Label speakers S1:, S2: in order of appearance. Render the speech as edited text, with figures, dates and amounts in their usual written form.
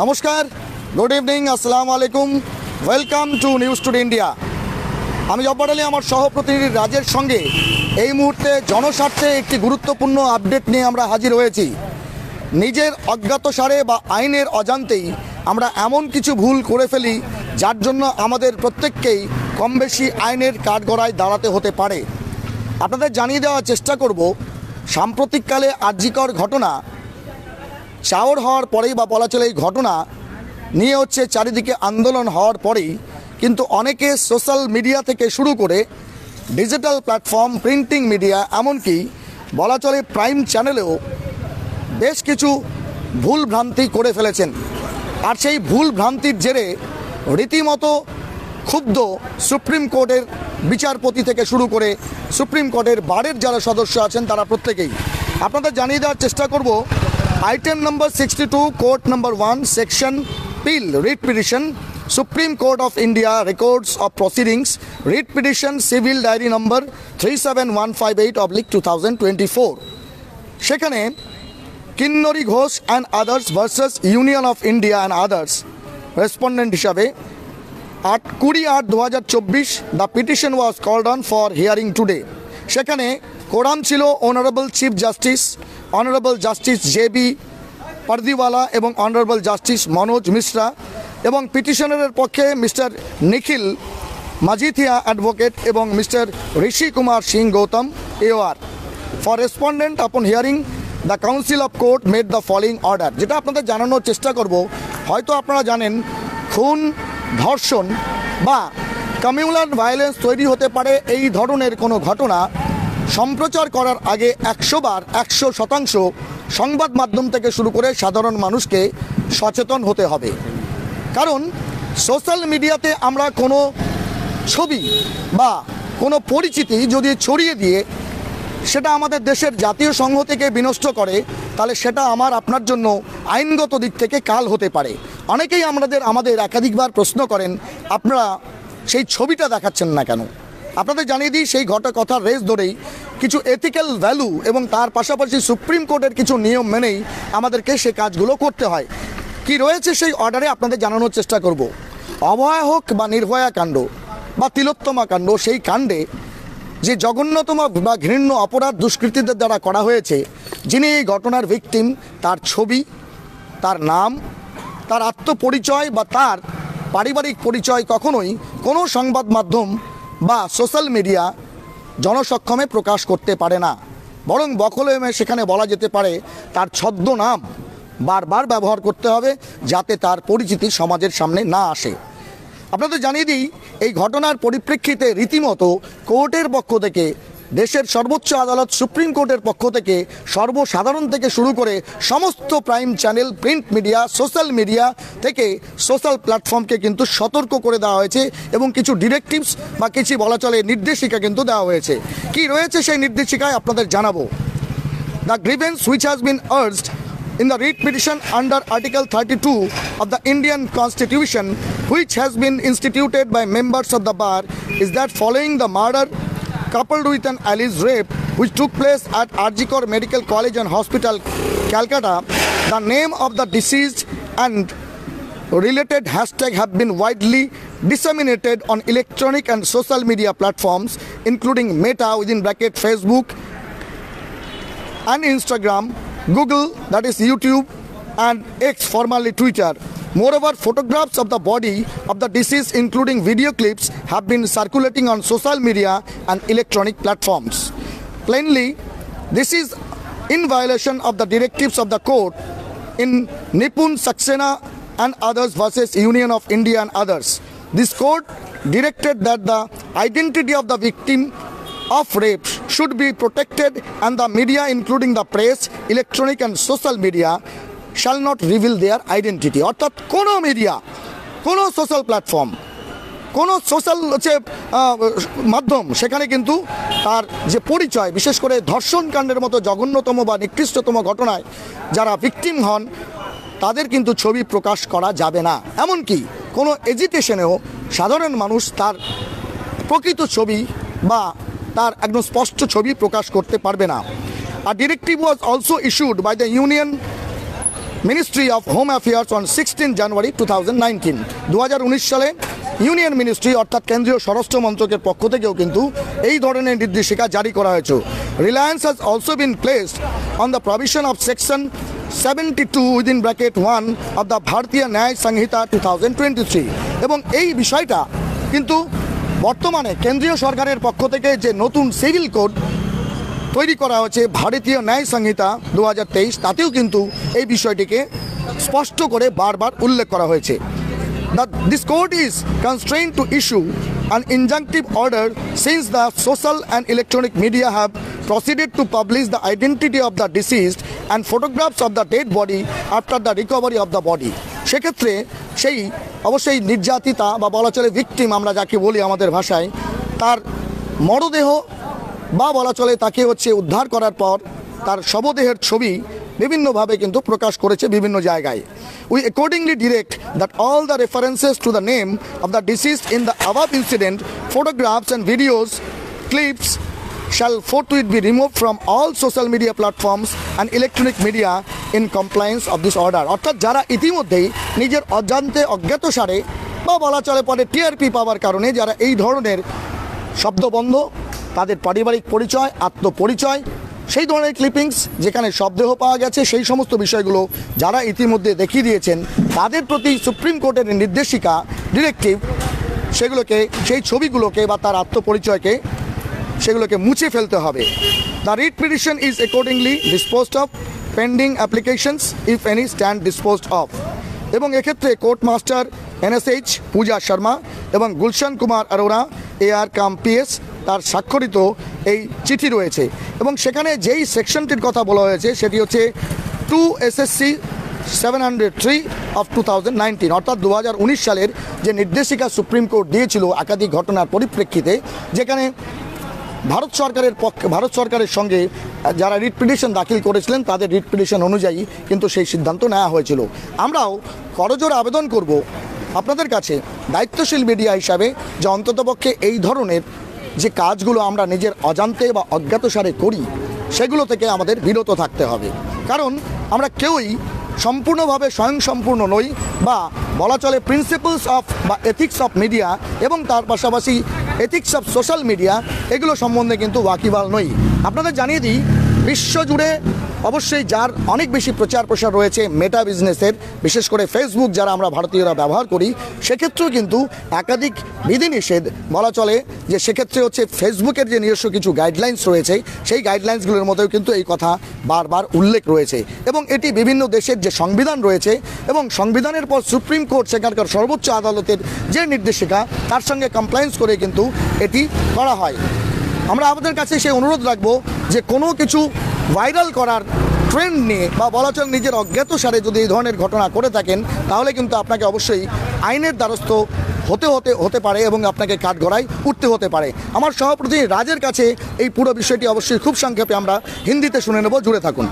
S1: নমস্কার, good evening, আসসালামু আলাইকুম, welcome to news today India. আমি জব্বার আলী আমার সহপ্রতিনিধি রাজের সঙ্গে এই মুহূর্তে জনস্বার্থে একটি গুরুত্বপূর্ণ আপডেট নিয়ে আমরা হাজির হয়েছি। নিজের অজ্ঞাতসারে বা আইনের অজান্তেই আমরা এমন কিছু ভুল করে ফেলি যার জন্য আমাদের প্রত্যেককেই কম বেশি আইনের কাঠগড়ায় দাঁড়াতে হতে পারে। আপনাদের জানিয়ে দেওয়ার চেষ্টা করব, সাম্প্রতিককালে আরজিকর ঘটনা চাওর হওয়ার পরেই বা বলা চলে এই ঘটনা নিয়ে হচ্ছে চারিদিকে আন্দোলন হওয়ার পরেই কিন্তু অনেকে সোশ্যাল মিডিয়া থেকে শুরু করে ডিজিটাল প্ল্যাটফর্ম, প্রিন্টিং মিডিয়া, এমনকি বলা চলে প্রাইম চ্যানেলেও বেশ কিছু ভুল ভ্রান্তি করে ফেলেছেন। আর সেই ভুল ভ্রান্তির জেরে রীতিমতো ক্ষুব্ধ সুপ্রিম কোর্টের বিচারপতি থেকে শুরু করে সুপ্রিম কোর্টের বারের যারা সদস্য আছেন তারা প্রত্যেকেই। আপনাদের জানিয়ে দেওয়ার চেষ্টা করব, item number 62, court number 1, section PIL, writ petition, Supreme Court of India Records of Proceedings, Writ Petition Civil Diary Number 37158/2024। সেখানে Kinnori Ghosh and others versus union of India and others respondent হিসাবে 20/8/2024 the petition was called on for hearing today. সেখানে coram ছিল honourable chief justice, honourable justice J B. Pardiwala এবং honourable justice Manoj Mishra, এবং পিটিশনারের পক্ষে mister Nikhil Majithia advocate এবং mister Rishi Kumar Singh Gautam AOR। For respondent upon hearing the counsel of court made the following order. যেটা আপনাদের জানানোর চেষ্টা করব, হয়তো আপনারা জানেন খুন, ধর্ষণ বা কমিউনাল ভায়োলেন্স তৈরি হতে পারে এই ধরনের কোনো ঘটনা সম্প্রচার করার আগে 100% সংবাদ মাধ্যম থেকে শুরু করে সাধারণ মানুষকে সচেতন হতে হবে। কারণ সোশ্যাল মিডিয়াতে আমরা কোনো ছবি বা কোনো পরিচিতি যদি ছড়িয়ে দিয়ে সেটা আমাদের দেশের জাতীয় সংঘ থেকে বিনষ্ট করে, তাহলে সেটা আপনার জন্য আইনগত দিক থেকে কাল হতে পারে। অনেকেই আমাদের একাধিকবার প্রশ্ন করেন, আপনারা সেই ছবিটা দেখাচ্ছেন না কেন? আপনাদের জানিয়ে দিই, সেই কথার রেস ধরেই কিছু এথিক্যাল ভ্যালু এবং তার পাশাপাশি সুপ্রিম কোর্টের কিছু নিয়ম মেনেই আমাদেরকে সে কাজগুলো করতে হয়। কি রয়েছে সেই অর্ডারে আপনাদের জানানোর চেষ্টা করব। অভয়া হোক বা নির্ভয়া কাণ্ড বা তিলোত্তমা কাণ্ড, সেই কাণ্ডে যে জঘন্যতম বা ঘৃণ্য অপরাধ দুষ্কৃতীদের দ্বারা করা হয়েছে, যিনি এই ঘটনার ভিকটিম, তার ছবি, তার নাম, তার আত্মপরিচয় বা তার পারিবারিক পরিচয় কখনোই কোনো সংবাদ মাধ্যম বা সোশ্যাল মিডিয়া জনসক্ষমে প্রকাশ করতে পারে না। বরং বকলমে সেখানে বলা যেতে পারে তার ছদ্মনাম বারবার ব্যবহার করতে হবে, যাতে তার পরিচিতি সমাজের সামনে না আসে। আপনাদের জানিয়ে দিই, এই ঘটনার পরিপ্রেক্ষিতে রীতিমতো কোর্টের পক্ষ থেকে, দেশের সর্বোচ্চ আদালত সুপ্রিম কোর্টের পক্ষ থেকে সর্বসাধারণ থেকে শুরু করে সমস্ত prime channel, print media, social media থেকে সোশ্যাল প্ল্যাটফর্মকে কিন্তু সতর্ক করে দেওয়া হয়েছে এবং কিছু ডিরেক্টিভস বা কিছু বলা চলে নির্দেশিকা কিন্তু দেওয়া হয়েছে। কি রয়েছে সেই নির্দেশিকায় আপনাদের জানাবো। The grievance which has been urged in the writ petition under Article 32 of the Indian Constitution, which has been instituted by members of the bar, is that following the murder coupled with an alleged rape which took place at Arjikor Medical College and Hospital, Calcutta, the name of the deceased and related hashtag have been widely disseminated on electronic and social media platforms including Meta (Facebook) and Instagram, Google, that is YouTube, and X, formerly Twitter. Moreover, photographs of the body of the deceased including video clips have been circulating on social media and electronic platforms. Plainly, this is in violation of the directives of the court in Nipun Saxena and others versus Union of India and others. This court directed that the identity of the victim of rape should be protected and the media including the press, electronic and social media shall not reveal their identity। অর্থাৎ কোনো media, কোনো social platform, কোনো social মাধ্যম সেখানে কিন্তু তার যে পরিচয়, বিশেষ করে ধর্ষণ কাণ্ডের মতো জঘন্যতম বা নিকৃষ্টতম ঘটনায় যারা ভিকটিম হন তাদের কিন্তু ছবি প্রকাশ করা যাবে না। এমনকি কোনো এজিটেশনেও সাধারণ মানুষ তার প্রকৃত ছবি বা তার একদম স্পষ্ট ছবি প্রকাশ করতে পারবে না। A directive was also issued by the Union ministry of home affairs on 16 জানুয়ারি 2019। 2019 সালে ইউনিয়ন মিনিস্ট্রি অর্থাৎ কেন্দ্রীয় স্বরাষ্ট্র মন্ত্রকের পক্ষ থেকেও কিন্তু এই ধরনের নির্দেশিকা জারি করা হয়েছে। Reliance has also been placed on the provision of section 72 within bracket 1 of the ভারতীয় ন্যায় সংহিতা 2023। এবং এই বিষয়টা কিন্তু বর্তমানে কেন্দ্রীয় সরকারের পক্ষ থেকে যে নতুন সিভিল কোড তৈরি করা হয়েছে ভারতীয় ন্যায় সংহিতা 2023, তাতেও কিন্তু এই বিষয়টিকে স্পষ্ট করে বারবার উল্লেখ করা হয়েছে। This code is constrained to issue an injunctive order since the social and electronic media have proceeded to publish the identity of the deceased and photographs of the dead body after the recovery of the body. সেক্ষেত্রে সেই অবশ্যই নির্যাতিতা বা বলা চলে victim আমরা যাকে বলি আমাদের ভাষায়, তার মরদেহ বা বলা চলে তাকে উদ্ধার করার পর তার শবদেহের ছবি বিভিন্নভাবে কিন্তু প্রকাশ করেছে বিভিন্ন জায়গায়। We accordingly direct that all the references to the name of the deceased in the above incident, photographs and videos, clips shall forthwith be removed from all social media platforms and electronic media in compliance of this order. অর্থাৎ যারা ইতিমধ্যেই নিজের অজান্তে অজ্ঞাতসারে বা বলা চলে পরে TRP পাওয়ার কারণে যারা এই ধরনের শব্দবন্ধ, তাদের পারিবারিক পরিচয়, আত্মপরিচয়, সেই ধরনের ক্লিপিংস যেখানে শবদেহ পাওয়া গেছে, সেই সমস্ত বিষয়গুলো যারা ইতিমধ্যে দেখিয়ে দিয়েছেন তাদের প্রতি সুপ্রিম কোর্টের নির্দেশিকা, ডিরেক্টিভ, সেগুলোকে সেই ছবিগুলোকে বা তার আত্মপরিচয়কে সেগুলোকে মুছে ফেলতে হবে। The writ petition is accordingly disposed of pending applications if any stand disposed of. এবং এক্ষেত্রে কোর্ট মাস্টার NSH পূজা শর্মা এবং গুলশান কুমার অরোরা AR কাম PS তার স্বাক্ষরিত এই চিঠি রয়েছে। এবং সেখানে যেই সেকশনটির কথা বলা হয়েছে সেটি হচ্ছে 2 SSC 703 অফ 2019, অর্থাৎ 2019 সালের যে নির্দেশিকা সুপ্রিম কোর্ট দিয়েছিল একাধিক ঘটনার পরিপ্রেক্ষিতে, যেখানে ভারত সরকারের সঙ্গে যারা রিট পিটিশন দাখিল করেছিলেন তাদের রিট পিটিশন অনুযায়ী কিন্তু সেই সিদ্ধান্ত নেওয়া হয়েছিল। আমরাও করজোড়ে আবেদন করব আপনাদের কাছে দায়িত্বশীল মিডিয়া হিসাবে যে অন্ততপক্ষে এই ধরনের যে কাজগুলো আমরা নিজের অজান্তে বা অজ্ঞাতসারে করি সেগুলো থেকে আমাদের বিরত থাকতে হবে। কারণ আমরা কেউই সম্পূর্ণভাবে স্বয়ংসম্পূর্ণ নই, বা বলা চলে প্রিন্সিপালস অফ বা এথিক্স অফ মিডিয়া এবং তার পাশাপাশি এথিক্স অফ সোশ্যাল মিডিয়া এগুলো সম্বন্ধে কিন্তু ওয়াকিবহাল নই। আপনাদের জানিয়ে দিই, বিশ্বজুড়ে অবশ্যই যার অনেক বেশি প্রচার প্রসার রয়েছে মেটা বিজনেসের, বিশেষ করে ফেসবুক যারা আমরা ভারতীয়রা ব্যবহার করি, সেক্ষেত্রেও কিন্তু একাধিক বিধিনিষেধ বলা চলে যে সেক্ষেত্রে ফেসবুকের যে নিজস্ব কিছু গাইডলাইন্স রয়েছে সেই গাইডলাইন্সগুলোর মধ্যেও কিন্তু এই কথা বারবার উল্লেখ রয়েছে। এবং এটি বিভিন্ন দেশের যে সংবিধান রয়েছে এবং সংবিধানের পর সুপ্রিম কোর্ট সেখানকার সর্বোচ্চ আদালতের যে নির্দেশিকা তার সঙ্গে কমপ্লায়েন্স করে কিন্তু এটি করা হয়। আমরা আপনাদের কাছে সেই অনুরোধ রাখবো যে কোনো কিছু ভাইরাল করার ট্রেন্ড নিয়ে বা বলা চলে নিজের অজ্ঞাতসারে যদি এই ধরনের ঘটনা করে থাকেন তাহলে কিন্তু আপনাকে অবশ্যই আইনের দ্বারস্থ হতে পারে এবং আপনাকে কাঠগড়ায় উঠতে হতে পারে। আমার সহপ্রতিনিধি রাজের কাছে এই পুরো বিষয়টি অবশ্যই খুব সংক্ষেপে আমরা হিন্দিতে শুনে নেব, জুড়ে থাকুন।